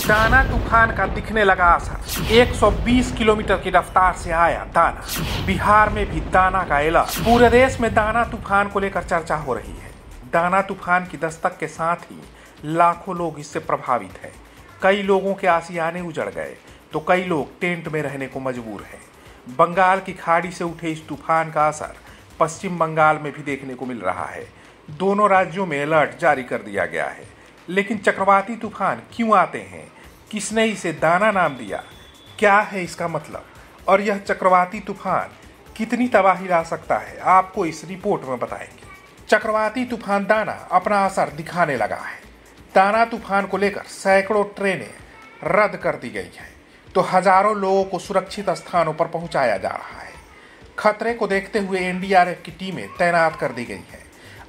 दाना तूफान का दिखने लगा असर। 120 किलोमीटर की रफ्तार से आया दाना। बिहार में भी दाना का अलर्ट। पूरे देश में दाना तूफान को लेकर चर्चा हो रही है। दाना तूफान की दस्तक के साथ ही लाखों लोग इससे प्रभावित हैं। कई लोगों के आशियाने उजड़ गए तो कई लोग टेंट में रहने को मजबूर हैं। बंगाल की खाड़ी से उठे इस तूफान का असर पश्चिम बंगाल में भी देखने को मिल रहा है। दोनों राज्यों में अलर्ट जारी कर दिया गया है। लेकिन चक्रवाती तूफान क्यों आते हैं? किसने इसे दाना नाम दिया? क्या है इसका मतलब? और यह चक्रवाती तूफान कितनी तबाही ला सकता है, आपको इस रिपोर्ट में बताएंगे। चक्रवाती तूफान दाना अपना असर दिखाने लगा है। दाना तूफान को लेकर सैकड़ों ट्रेनें रद्द कर दी गई हैं, तो हजारों लोगों को सुरक्षित स्थानों पर पहुंचाया जा रहा है। खतरे को देखते हुए एनडीआरएफ की टीमें तैनात कर दी गई हैं।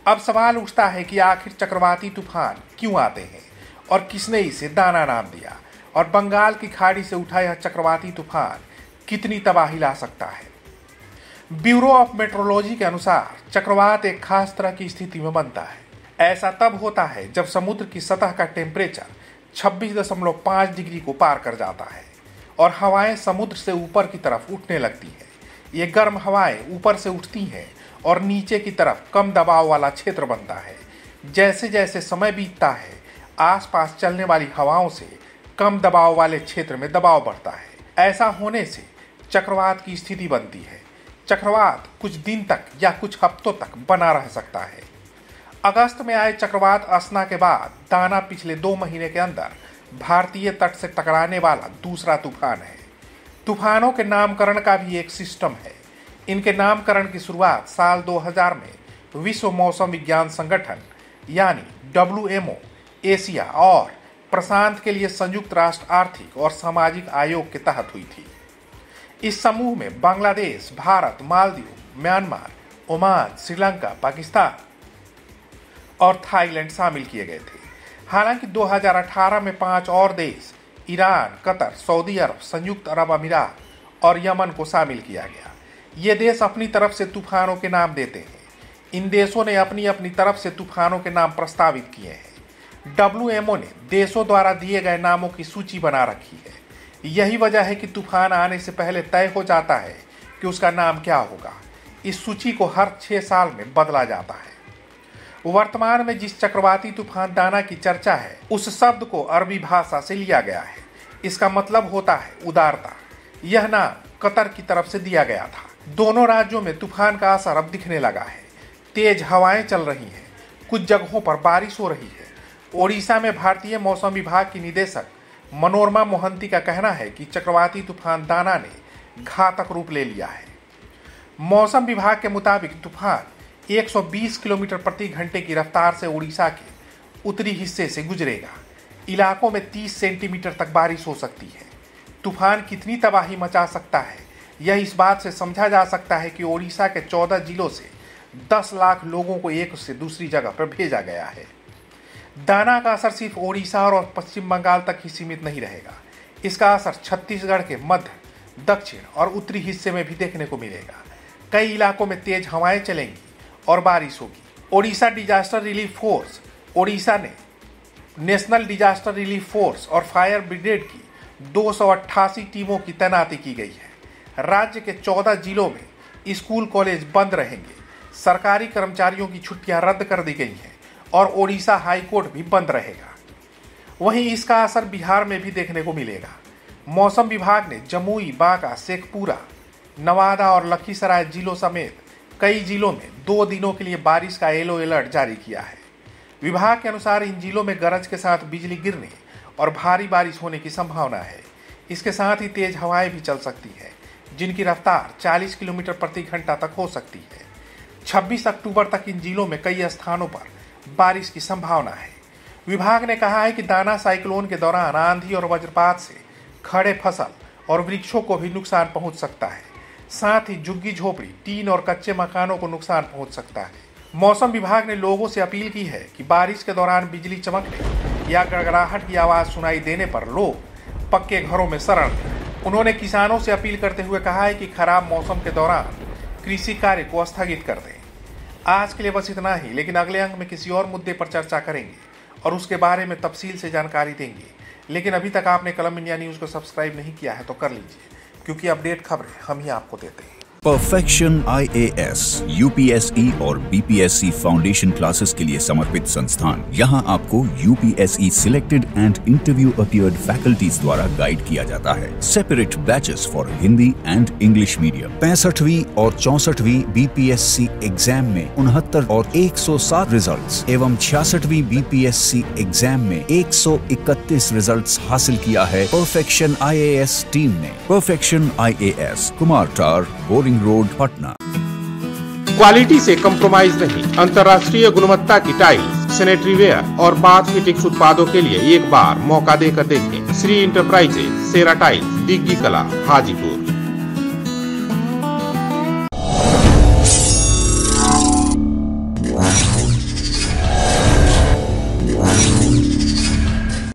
अब सवाल उठता है कि आखिर चक्रवाती तूफान क्यों आते हैं और किसने इसे दाना नाम दिया, और बंगाल की खाड़ी से उठा यह चक्रवाती तूफान कितनी तबाही ला सकता है। ब्यूरो ऑफ मेट्रोलॉजी के अनुसार चक्रवात एक खास तरह की स्थिति में बनता है। ऐसा तब होता है जब समुद्र की सतह का टेम्परेचर 26.5 डिग्री को पार कर जाता है और हवाएं समुद्र से ऊपर की तरफ उठने लगती हैं। ये गर्म हवाएं ऊपर से उठती हैं और नीचे की तरफ कम दबाव वाला क्षेत्र बनता है। जैसे जैसे समय बीतता है, आसपास चलने वाली हवाओं से कम दबाव वाले क्षेत्र में दबाव बढ़ता है। ऐसा होने से चक्रवात की स्थिति बनती है। चक्रवात कुछ दिन तक या कुछ हफ्तों तक बना रह सकता है। अगस्त में आए चक्रवात असना के बाद दाना पिछले 2 महीने के अंदर भारतीय तट से टकराने वाला दूसरा तूफान है। तूफानों के नामकरण का भी एक सिस्टम है। इनके नामकरण की शुरुआत साल 2000 में विश्व मौसम विज्ञान संगठन यानी WMO एशिया और प्रशांत के लिए संयुक्त राष्ट्र आर्थिक और सामाजिक आयोग के तहत हुई थी। इस समूह में बांग्लादेश, भारत, मालदीव, म्यांमार, ओमान, श्रीलंका, पाकिस्तान और थाईलैंड शामिल किए गए थे। हालांकि 2018 में 5 और देश ईरान, कतर, सऊदी अरब, संयुक्त अरब अमीरात और यमन को शामिल किया गया। ये देश अपनी तरफ से तूफानों के नाम देते हैं। इन देशों ने अपनी अपनी तरफ से तूफानों के नाम प्रस्तावित किए हैं। WMO ने देशों द्वारा दिए गए नामों की सूची बना रखी है। यही वजह है कि तूफान आने से पहले तय हो जाता है कि उसका नाम क्या होगा। इस सूची को हर 6 साल में बदला जाता है। वर्तमान में जिस चक्रवाती तूफान दाना की चर्चा है, उस शब्द को अरबी भाषा से लिया गया है। इसका मतलब होता है उदारता। यह नाम कतर की तरफ से दिया गया था। दोनों राज्यों में तूफान का असर अब दिखने लगा है। तेज हवाएं चल रही हैं, कुछ जगहों पर बारिश हो रही है। ओडिशा में भारतीय मौसम विभाग की निदेशक मनोरमा मोहंती का कहना है कि चक्रवाती तूफान दाना ने घातक रूप ले लिया है। मौसम विभाग के मुताबिक तूफान 120 किलोमीटर प्रति घंटे की रफ्तार से ओडिशा के उत्तरी हिस्से से गुजरेगा। इलाकों में 30 सेंटीमीटर तक बारिश हो सकती है। तूफान कितनी तबाही मचा सकता है, यह इस बात से समझा जा सकता है कि ओडिशा के 14 जिलों से 10 लाख लोगों को एक से दूसरी जगह पर भेजा गया है। दाना का असर सिर्फ ओडिशा और पश्चिम बंगाल तक ही सीमित नहीं रहेगा। इसका असर छत्तीसगढ़ के मध्य, दक्षिण और उत्तरी हिस्से में भी देखने को मिलेगा। कई इलाकों में तेज हवाएं चलेंगी और बारिश होगी। Odisha disaster relief force Odisha ने नेशनल डिजास्टर रिलीफ फोर्स और फायर ब्रिगेड की 288 टीमों की तैनाती की गई है। राज्य के 14 जिलों में स्कूल कॉलेज बंद रहेंगे। सरकारी कर्मचारियों की छुट्टियां रद्द कर दी गई हैं और ओडिशा हाई कोर्ट भी बंद रहेगा। वहीं इसका असर बिहार में भी देखने को मिलेगा। मौसम विभाग ने जमुई, बांका, शेखपुरा, नवादा और लखीसराय जिलों समेत कई जिलों में 2 दिनों के लिए बारिश का येलो अलर्ट जारी किया है। विभाग के अनुसार इन जिलों में गरज के साथ बिजली गिरने और भारी बारिश होने की संभावना है। इसके साथ ही तेज हवाएं भी चल सकती हैं, जिनकी रफ्तार 40 किलोमीटर प्रति घंटा तक हो सकती है। 26 अक्टूबर तक इन जिलों में कई स्थानों पर बारिश की संभावना है। विभाग ने कहा है कि दाना साइक्लोन के दौरान आंधी और वज्रपात से खड़े फसल और वृक्षों को भी नुकसान पहुंच सकता है। साथ ही झुग्गी झोपड़ी, टीन और कच्चे मकानों को नुकसान पहुंच सकता है। मौसम विभाग ने लोगों से अपील की है कि बारिश के दौरान बिजली चमकने या गड़गड़ाहट की आवाज सुनाई देने पर लोग पक्के घरों में शरण लें। उन्होंने किसानों से अपील करते हुए कहा है कि खराब मौसम के दौरान कृषि कार्य को स्थगित कर दें। आज के लिए बस इतना ही, लेकिन अगले अंक में किसी और मुद्दे पर चर्चा करेंगे और उसके बारे में तफसील से जानकारी देंगे। लेकिन अभी तक आपने कलम इंडिया न्यूज़ को सब्सक्राइब नहीं किया है तो कर लीजिए, क्योंकि अपडेट खबरें हम ही आपको देते हैं। परफेक्शन IAS, UPSE और BPSC फाउंडेशन क्लासेस के लिए समर्पित संस्थान। यहाँ आपको UPSE selected and interview appeared faculties द्वारा गाइड किया जाता है। Separate batches for Hindi and English medium. 65वीं और 64वीं BPSC एग्जाम में 69 और 107 रिजल्ट्स एवं 66वीं BPSC एग्जाम में 131 रिजल्ट्स हासिल किया है परफेक्शन IAS टीम ने। परफेक्शन IAS, कुमार टार, बोरिंग रोड, पटना। क्वालिटी से कंप्रोमाइज नहीं, अंतर्राष्ट्रीय गुणवत्ता की टाइल्स, सैनिटरी वेयर और बाथ फिटिंग्स उत्पादों के लिए एक बार मौका देकर देखें। श्री इंटरप्राइजेज, सेरा टाइल्स, दिग्गी कला, हाजीपुर।